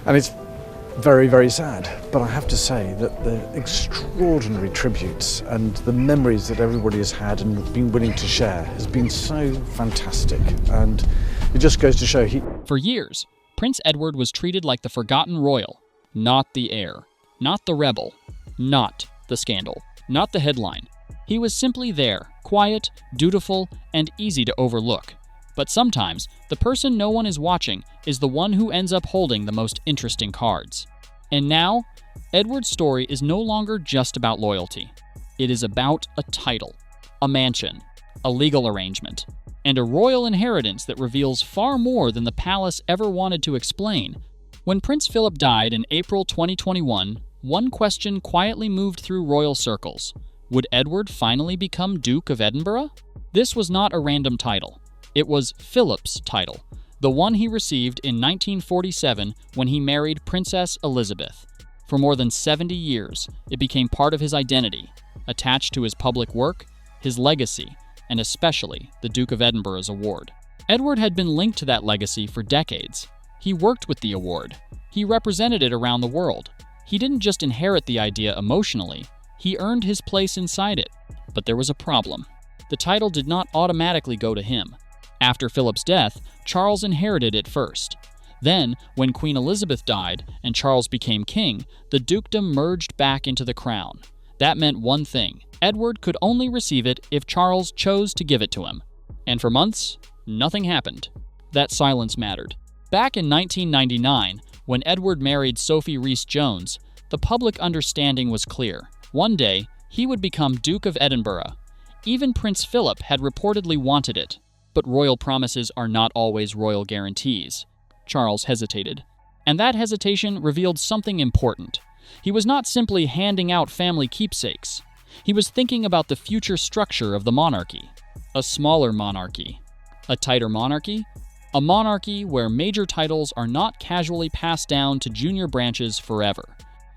And it's very, very sad, but I have to say that the extraordinary tributes and the memories that everybody has had and been willing to share has been so fantastic, and it just goes to show For years, Prince Edward was treated like the forgotten royal, not the heir, not the rebel, not the scandal, not the headline. He was simply there, quiet, dutiful, and easy to overlook. But sometimes, the person no one is watching is the one who ends up holding the most interesting cards. And now, Edward's story is no longer just about loyalty. It is about a title, a mansion, a legal arrangement, and a royal inheritance that reveals far more than the palace ever wanted to explain. When Prince Philip died in April 2021, one question quietly moved through royal circles. Would Edward finally become Duke of Edinburgh? This was not a random title. It was Philip's title, the one he received in 1947 when he married Princess Elizabeth. For more than 70 years, it became part of his identity, attached to his public work, his legacy, and especially the Duke of Edinburgh's award. Edward had been linked to that legacy for decades. He worked with the award. He represented it around the world. He didn't just inherit the idea emotionally, he earned his place inside it. But there was a problem. The title did not automatically go to him. After Philip's death, Charles inherited it first. Then, when Queen Elizabeth died and Charles became king, the dukedom merged back into the crown. That meant one thing: Edward could only receive it if Charles chose to give it to him. And for months, nothing happened. That silence mattered. Back in 1999, when Edward married Sophie Rhys-Jones, the public understanding was clear. One day, he would become Duke of Edinburgh. Even Prince Philip had reportedly wanted it. But royal promises are not always royal guarantees. Charles hesitated. And that hesitation revealed something important. He was not simply handing out family keepsakes. He was thinking about the future structure of the monarchy. A smaller monarchy. A tighter monarchy. A monarchy where major titles are not casually passed down to junior branches forever.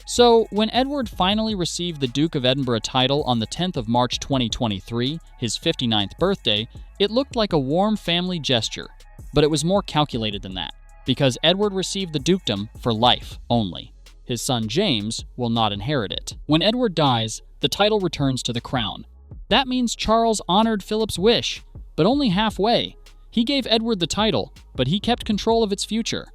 So, when Edward finally received the Duke of Edinburgh title on the 10th of March 2023, his 59th birthday, it looked like a warm family gesture. But it was more calculated than that, because Edward received the dukedom for life only. His son James will not inherit it. When Edward dies, the title returns to the crown. That means Charles honored Philip's wish, but only halfway. He gave Edward the title, but he kept control of its future.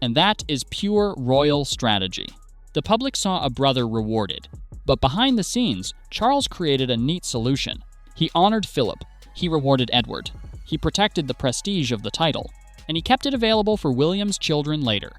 And that is pure royal strategy. The public saw a brother rewarded, but behind the scenes, Charles created a neat solution. He honored Philip, he rewarded Edward, he protected the prestige of the title, and he kept it available for William's children later.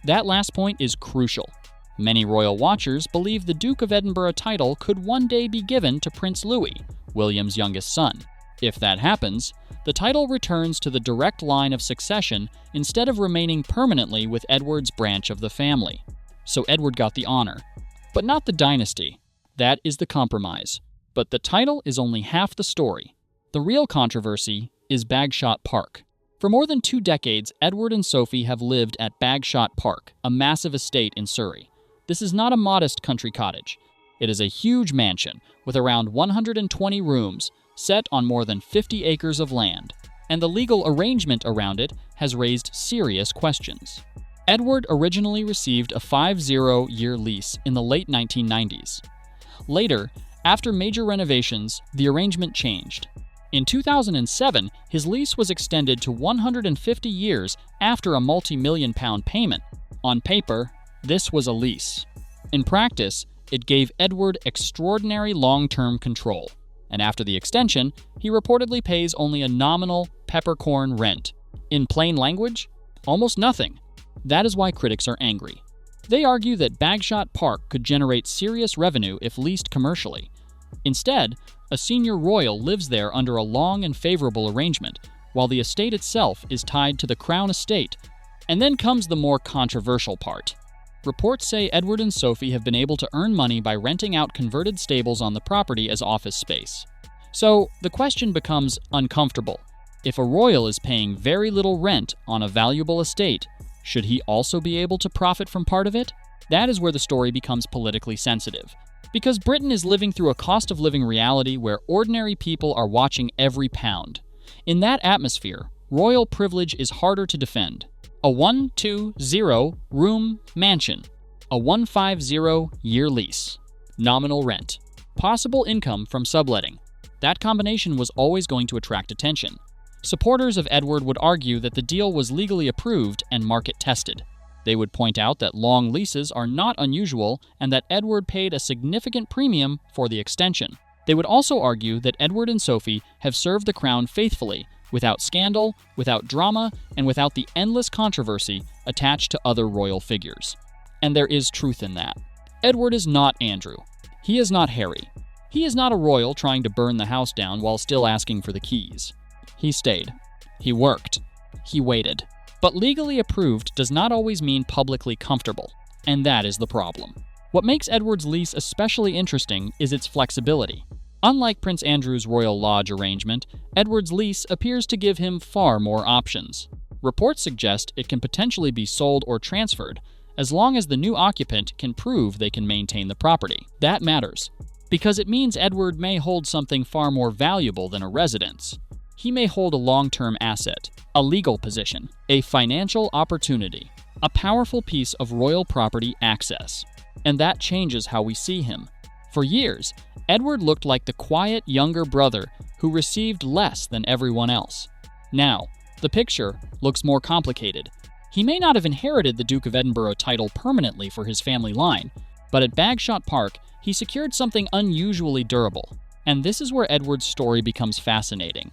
That last point is crucial. Many royal watchers believe the Duke of Edinburgh title could one day be given to Prince Louis, William's youngest son. If that happens, the title returns to the direct line of succession instead of remaining permanently with Edward's branch of the family. So Edward got the honor, but not the dynasty. That is the compromise. But the title is only half the story. The real controversy is Bagshot Park. For more than 2 decades, Edward and Sophie have lived at Bagshot Park, a massive estate in Surrey. This is not a modest country cottage. It is a huge mansion with around 120 rooms, set on more than 50 acres of land. And the legal arrangement around it has raised serious questions. Edward originally received a 50-year lease in the late 1990s. Later, after major renovations, the arrangement changed. In 2007, his lease was extended to 150 years after a multi-million-pound payment. On paper, this was a lease. In practice, it gave Edward extraordinary long-term control. And after the extension, he reportedly pays only a nominal peppercorn rent. In plain language, almost nothing. That is why critics are angry. They argue that Bagshot Park could generate serious revenue if leased commercially. Instead, a senior royal lives there under a long and favorable arrangement, while the estate itself is tied to the Crown estate. And then comes the more controversial part. Reports say Edward and Sophie have been able to earn money by renting out converted stables on the property as office space. So, the question becomes uncomfortable. If a royal is paying very little rent on a valuable estate, should he also be able to profit from part of it? That is where the story becomes politically sensitive. Because Britain is living through a cost of living reality where ordinary people are watching every pound. In that atmosphere, royal privilege is harder to defend. A 120-room mansion. A 150-year lease. Nominal rent. Possible income from subletting. That combination was always going to attract attention. Supporters of Edward would argue that the deal was legally approved and market-tested. They would point out that long leases are not unusual and that Edward paid a significant premium for the extension. They would also argue that Edward and Sophie have served the crown faithfully, without scandal, without drama, and without the endless controversy attached to other royal figures. And there is truth in that. Edward is not Andrew. He is not Harry. He is not a royal trying to burn the house down while still asking for the keys. He stayed. He worked. He waited. But legally approved does not always mean publicly comfortable, and that is the problem. What makes Edward's lease especially interesting is its flexibility. Unlike Prince Andrew's royal lodge arrangement, Edward's lease appears to give him far more options. Reports suggest it can potentially be sold or transferred, as long as the new occupant can prove they can maintain the property. That matters, because it means Edward may hold something far more valuable than a residence. He may hold a long-term asset, a legal position, a financial opportunity, a powerful piece of royal property access. And that changes how we see him. For years, Edward looked like the quiet younger brother who received less than everyone else. Now, the picture looks more complicated. He may not have inherited the Duke of Edinburgh title permanently for his family line, but at Bagshot Park, he secured something unusually durable. And this is where Edward's story becomes fascinating,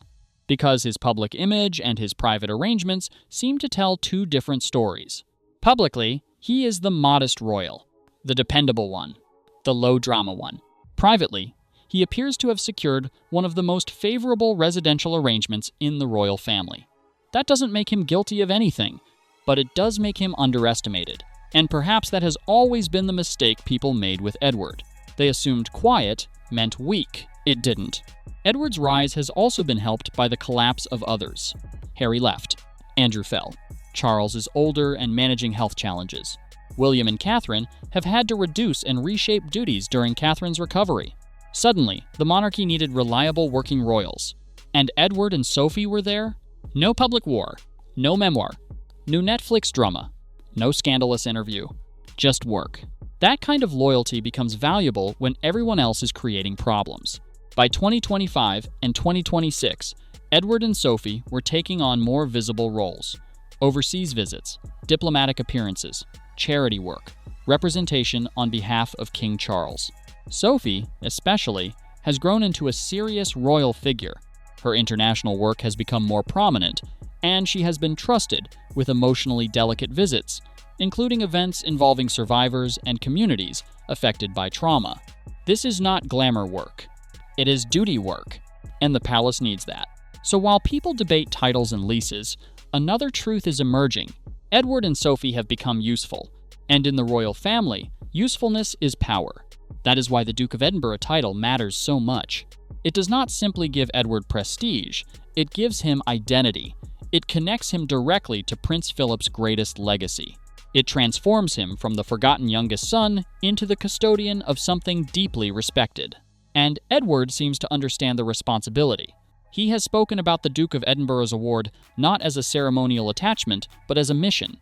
because his public image and his private arrangements seem to tell two different stories. Publicly, he is the modest royal, the dependable one, the low-drama one. Privately, he appears to have secured one of the most favorable residential arrangements in the royal family. That doesn't make him guilty of anything, but it does make him underestimated. And perhaps that has always been the mistake people made with Edward. They assumed quiet meant weak. It didn't. Edward's rise has also been helped by the collapse of others. Harry left. Andrew fell. Charles is older and managing health challenges. William and Catherine have had to reduce and reshape duties during Catherine's recovery. Suddenly, the monarchy needed reliable working royals. And Edward and Sophie were there? No public war. No memoir. No Netflix drama. No scandalous interview. Just work. That kind of loyalty becomes valuable when everyone else is creating problems. By 2025 and 2026, Edward and Sophie were taking on more visible roles. Overseas visits, diplomatic appearances, charity work, representation on behalf of King Charles. Sophie, especially, has grown into a serious royal figure. Her international work has become more prominent, and she has been trusted with emotionally delicate visits, including events involving survivors and communities affected by trauma. This is not glamour work. It is duty work, and the palace needs that. So while people debate titles and leases, another truth is emerging. Edward and Sophie have become useful, and in the royal family, usefulness is power. That is why the Duke of Edinburgh title matters so much. It does not simply give Edward prestige, it gives him identity. It connects him directly to Prince Philip's greatest legacy. It transforms him from the forgotten youngest son into the custodian of something deeply respected. And Edward seems to understand the responsibility. He has spoken about the Duke of Edinburgh's award not as a ceremonial attachment, but as a mission.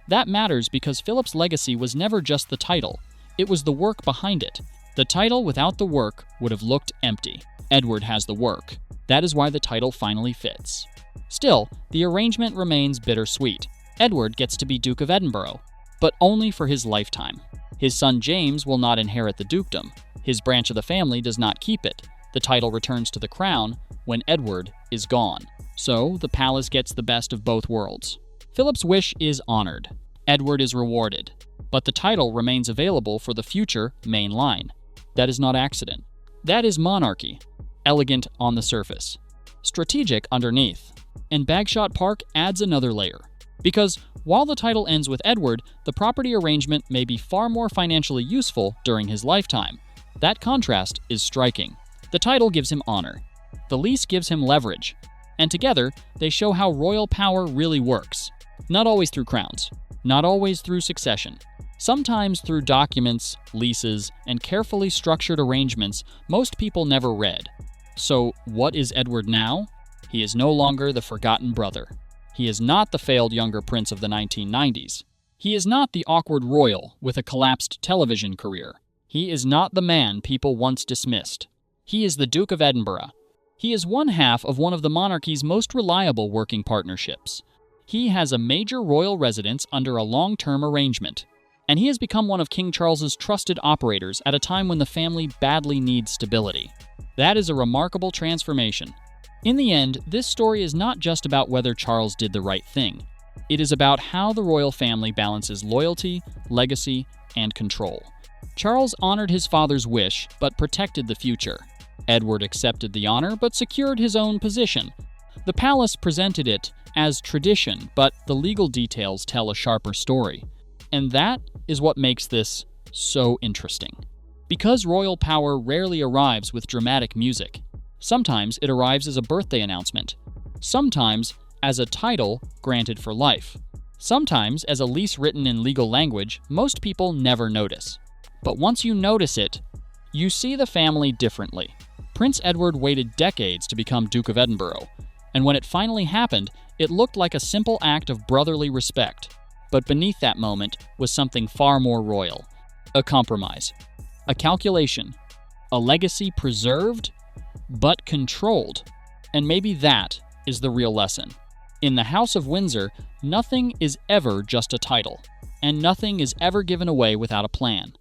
That matters because Philip's legacy was never just the title. It was the work behind it. The title without the work would have looked empty. Edward has the work. That is why the title finally fits. Still, the arrangement remains bittersweet. Edward gets to be Duke of Edinburgh, but only for his lifetime. His son James will not inherit the dukedom. His branch of the family does not keep it. The title returns to the crown when Edward is gone. So, the palace gets the best of both worlds. Philip's wish is honored. Edward is rewarded. But the title remains available for the future main line. That is not accident. That is monarchy. Elegant on the surface. Strategic underneath. And Bagshot Park adds another layer. Because while the title ends with Edward, the property arrangement may be far more financially useful during his lifetime. That contrast is striking. The title gives him honor. The lease gives him leverage. And together, they show how royal power really works. Not always through crowns. Not always through succession. Sometimes through documents, leases, and carefully structured arrangements most people never read. So, what is Edward now? He is no longer the forgotten brother. He is not the failed younger prince of the 1990s. He is not the awkward royal with a collapsed television career. He is not the man people once dismissed. He is the Duke of Edinburgh. He is one half of one of the monarchy's most reliable working partnerships. He has a major royal residence under a long-term arrangement, and he has become one of King Charles's trusted operators at a time when the family badly needs stability. That is a remarkable transformation. In the end, this story is not just about whether Charles did the right thing. It is about how the royal family balances loyalty, legacy, and control. Charles honored his father's wish, but protected the future. Edward accepted the honor, but secured his own position. The palace presented it as tradition, but the legal details tell a sharper story. And that is what makes this so interesting. Because royal power rarely arrives with dramatic music, sometimes it arrives as a birthday announcement, sometimes as a title granted for life, sometimes as a lease written in legal language most people never notice. But once you notice it, you see the family differently. Prince Edward waited decades to become Duke of Edinburgh, and when it finally happened, it looked like a simple act of brotherly respect. But beneath that moment was something far more royal. A compromise. A calculation. A legacy preserved, but controlled. And maybe that is the real lesson. In the House of Windsor, nothing is ever just a title, and nothing is ever given away without a plan.